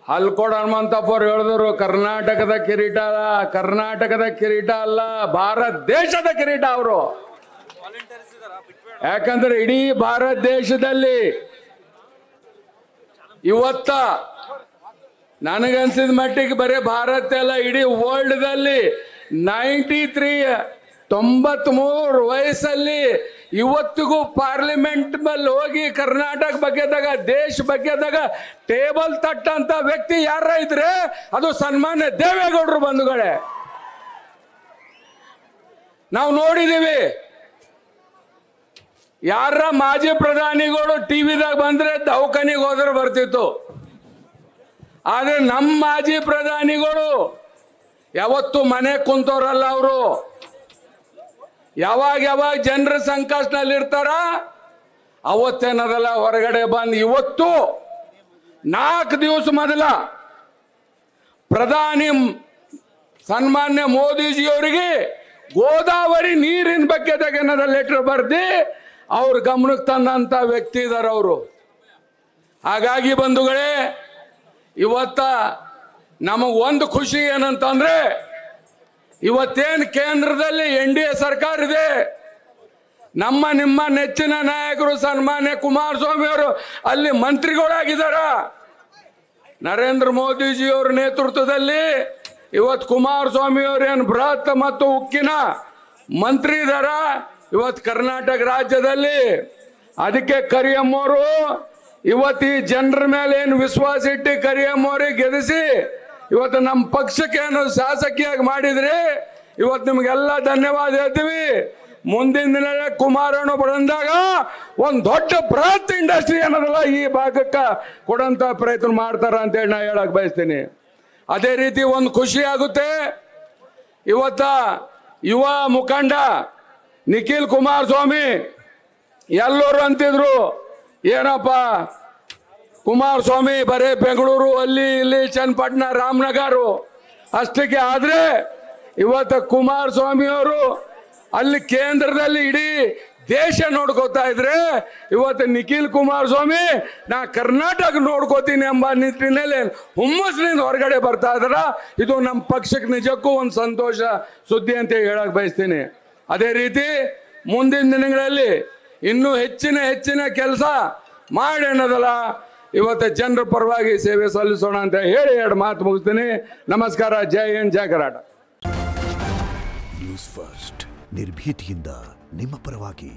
ಹಲ್ಕೋಡ್ ಹನುಮಂತಪ್ಪ ಅವ್ರು ಹೇಳಿದ್ರು ಕರ್ನಾಟಕದ ಕಿರೀಟ ಅಲ್ಲ, ಭಾರತ ದೇಶದ ಕಿರೀಟ ಅವರು. ಯಾಕಂದ್ರೆ ಇಡೀ ಭಾರತ ದೇಶದಲ್ಲಿ ಇವತ್ತ ನನಗನ್ಸಿದ ಮಟ್ಟಿಗೆ ಬರೀ ಭಾರತ ಅಲ್ಲ, ಇಡೀ ವರ್ಲ್ಡ್ದಲ್ಲಿ 93 ವಯಸ್ಸಲ್ಲಿ ಇವತ್ತಿಗೂ ಪಾರ್ಲಿಮೆಂಟ್ ಮೇಲೆ ಹೋಗಿ ಕರ್ನಾಟಕ ಬಗ್ಗೆದಾಗ ದೇಶ ಬಗ್ಗೆದಾಗ ಟೇಬಲ್ ತಟ್ಟಂತ ವ್ಯಕ್ತಿ ಯಾರ ಇದ್ರೆ ಅದು ಸನ್ಮಾನ್ಯ ದೇವೇಗೌಡರು ಬಂಧುಗಳೇ. ನಾವು ನೋಡಿದೀವಿ, ಯಾರ ಮಾಜಿ ಪ್ರಧಾನಿಗಳು ಟಿವಿದಾಗ ಬಂದ್ರೆ ದವಾಖಾನಿಗೆ ಹೋದ್ರೆ ಬರ್ತಿತ್ತು. ಆದ್ರೆ ನಮ್ಮ ಮಾಜಿ ಪ್ರಧಾನಿಗಳು ಯಾವತ್ತು ಮನೆ ಕುಂತವ್ರಲ್ಲ. ಅವರು ಯಾವಾಗ ಜನರ ಸಂಕಷ್ಟದಲ್ಲಿ ಇರ್ತಾರ ಅವತ್ತೇನದಲ್ಲ ಹೊರಗಡೆ ಬಂದು ಇವತ್ತು 4 ದಿವಸ ಮೊದಲ ಪ್ರಧಾನಿ ಸನ್ಮಾನ್ಯ ಮೋದಿಜಿಯವರಿಗೆ ಗೋದಾವರಿ ನೀರಿನ ಬಗ್ಗೆ ಏನದ ಲೆಟರ್ ಬರ್ದಿ ಅವ್ರ ಗಮನಕ್ಕೆ ತಂದಂತ ವ್ಯಕ್ತಿ ಇದಾರ ಅವರು. ಹಾಗಾಗಿ ಬಂಧುಗಳೇ, ಇವತ್ತ ನಮಗ್ ಒಂದು ಖುಷಿ ಏನಂತಂದ್ರೆ ಇವತ್ತೇನು ಕೇಂದ್ರದಲ್ಲಿ NDA ಸರ್ಕಾರ ಇದೆ, ನಿಮ್ಮ ನೆಚ್ಚಿನ ನಾಯಕರು ಸನ್ಮಾನ್ಯ ಕುಮಾರಸ್ವಾಮಿ ಅವರು ಅಲ್ಲಿ ಮಂತ್ರಿಗಳಾಗಿದ್ದಾರ. ನರೇಂದ್ರ ಮೋದಿಜಿಯವರ ನೇತೃತ್ವದಲ್ಲಿ ಇವತ್ತು ಕುಮಾರಸ್ವಾಮಿ ಅವರು ಏನು ಬೃಹತ್ ಮತ್ತು ಉಕ್ಕಿನ ಮಂತ್ರಿ ಇದಾರ ಇವತ್ತು ಕರ್ನಾಟಕ ರಾಜ್ಯದಲ್ಲಿ. ಅದಕ್ಕೆ ಕರಿಯಮ್ಮವರು ಇವತ್ತು ಈ ಜನರ ಮೇಲೆ ಏನು ವಿಶ್ವಾಸ ಇಟ್ಟು ಕರಿಯಮ್ಮವ್ರಿಗೆ ಗೆಲ್ಲಿಸಿ ಇವತ್ತು ನಮ್ಮ ಪಕ್ಷಕ್ಕೆ ಏನು ಶಾಸಕಿಯಾಗಿ ಮಾಡಿದ್ರಿ. ಇವತ್ತು ನಿಮ್ಗೆಲ್ಲ ಧನ್ಯವಾದ ಹೇಳ್ತೀವಿ. ಮುಂದಿನ ದಿನ ಕುಮಾರಣ್ಣ ಬಂದಾಗ ಒಂದು ದೊಡ್ಡ ಬೃಹತ್ ಇಂಡಸ್ಟ್ರಿ ಅನ್ನೋದಲ್ಲ ಈ ಭಾಗಕ್ಕೆ ಕೊಡಂತ ಪ್ರಯತ್ನ ಮಾಡ್ತಾರ ಅಂತೇಳಿ ನಾ ಹೇಳಕ್ ಬಯಸ್ತೀನಿ. ಅದೇ ರೀತಿ ಒಂದು ಖುಷಿ ಆಗುತ್ತೆ, ಇವತ್ತ ಯುವ ಮುಖಂಡ ನಿಖಿಲ್ ಕುಮಾರಸ್ವಾಮಿ ಎಲ್ಲರೂ ಅಂತಿದ್ರು ಏನಪ್ಪ ಕುಮಾರಸ್ವಾಮಿ ಬರೇ ಬೆಂಗಳೂರು ಅಲ್ಲಿ ಇಲ್ಲಿ ಚನ್ನಪಟ್ಟಣ ರಾಮನಗರ ಅಷ್ಟಕ್ಕೆ. ಆದ್ರೆ ಇವತ್ತು ಕುಮಾರಸ್ವಾಮಿ ಅವರು ಅಲ್ಲಿ ಕೇಂದ್ರದಲ್ಲಿ ಇಡೀ ದೇಶ ನೋಡ್ಕೋತಾ ಇದ್ರೆ ಇವತ್ತು ನಿಖಿಲ್ ಕುಮಾರಸ್ವಾಮಿ ನಾ ಕರ್ನಾಟಕ ನೋಡ್ಕೋತೀನಿ ಎಂಬ ನಿಟ್ಟಿನಲ್ಲಿ ಹುಮ್ಮಸ್ನಿಂದ ಹೊರಗಡೆ ಬರ್ತಾ ಇದಾರ. ಇದು ನಮ್ಮ ಪಕ್ಷಕ್ಕೆ ನಿಜಕ್ಕೂ ಒಂದು ಸಂತೋಷ ಸುದ್ದಿ ಅಂತ ಹೇಳಕ್ ಬಯಸ್ತೀನಿ. ಅದೇ ರೀತಿ ಮುಂದಿನ ದಿನಗಳಲ್ಲಿ ಇನ್ನೂ ಹೆಚ್ಚಿನ ಕೆಲಸ ಮಾಡಿ ಅನ್ನೋದಲ್ಲ ಇವತ್ತು ಜನರ ಪರವಾಗಿ ಸೇವೆ ಸಲ್ಲಿಸೋಣ ಅಂತ ಹೇಳಿ 2 ಮಾತು ಮುಗಿಸ್ತೀನಿ. ನಮಸ್ಕಾರ. ಜೈ ಹಿಂದ್, ಜೈ ಕರ್ನಾಟಕ. ನ್ಯೂಸ್ ಫಸ್ಟ್ ನಿರ್ಭೀತಿಯಿಂದ ನಿಮ್ಮ ಪರವಾಗಿ.